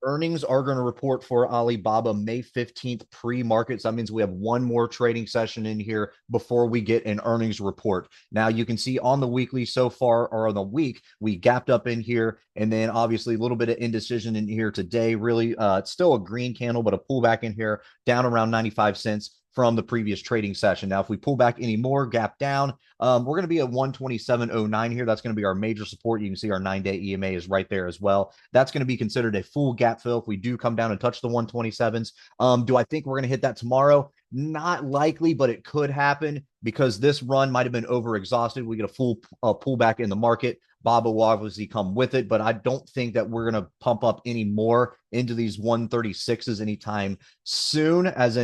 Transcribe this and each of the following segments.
Earnings are going to report for Alibaba May 15th pre-market. So that means we have one more trading session in here before we get an earnings report. Now you can see on the weekly so far, or on the week, we gapped up in here, and then obviously a little bit of indecision in here today. Really, it's still a green candle, but a pullback in here down around 95 cents from the previous trading session. Now, if we pull back any more, gap down, we're going to be at 127.09 here. That's going to be our major support. You can see our 9-day EMA is right there as well. That's going to be considered a full gap fill if we do come down and touch the 127s. Do I think we're going to hit that tomorrow? Not likely, but it could happen because this run might have been over exhausted. We get a full pullback in the market. Baba will obviously come with it, but I don't think that we're going to pump up any more into these 136s anytime soon, as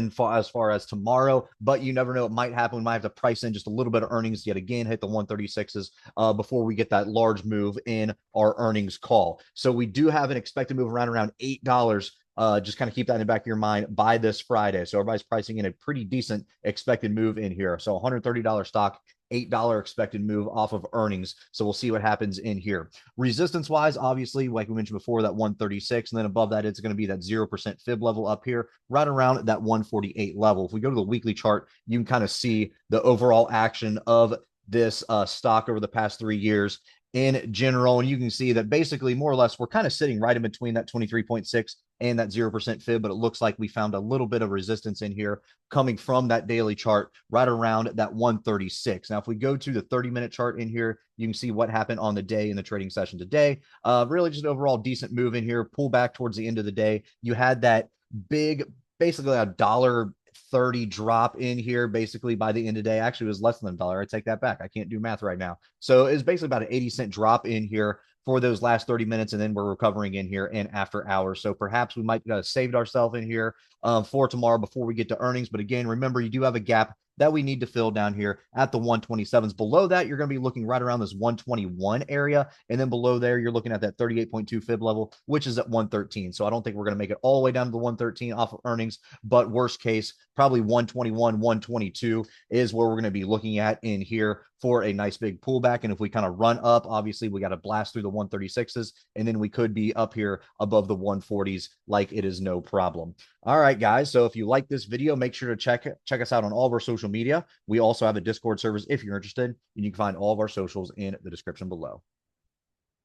far as tomorrow. But you never know, it might happen. We might have to price in just a little bit of earnings yet again, hit the 136s before we get that large move in our earnings call. So we do have an expected move around $8. Just kind of keep that in the back of your mind by this Friday. So everybody's pricing in a pretty decent expected move in here. So $130 stock, $8 expected move off of earnings. So we'll see what happens in here. Resistance wise, obviously, like we mentioned before, that 136. And then above that, it's going to be that 0% fib level up here, right around that 148 level. If we go to the weekly chart, you can kind of see the overall action of this stock over the past 3 years in general. And you can see that basically, more or less, we're kind of sitting right in between that 23.6 and that 0% fib, but it looks like we found a little bit of resistance in here coming from that daily chart right around that 136. Now, if we go to the 30-minute chart in here, you can see what happened on the day in the trading session today. Really just an overall decent move in here, pull back towards the end of the day. You had that big, basically a $1.30 drop in here basically by the end of the day. Actually, it was less than $1. I take that back. I can't do math right now. So it's basically about an 80-cent drop in here for those last 30 minutes, and then we're recovering in here and after hours. So perhaps we might have saved ourselves in here for tomorrow before we get to earnings. But again, remember, you do have a gap that we need to fill down here at the 127s. Below that, you're going to be looking right around this 121 area. And then below there, you're looking at that 38.2 fib level, which is at 113. So I don't think we're going to make it all the way down to the 113 off of earnings, but worst case, probably 121, 122 is where we're going to be looking at in here for a nice big pullback. And if we kind of run up, obviously we got to blast through the 136s, and then we could be up here above the 140s like it is no problem. All right, guys. So if you like this video, make sure to check us out on all of our social media. We also have a Discord servers if you're interested, and you can find all of our socials in the description below.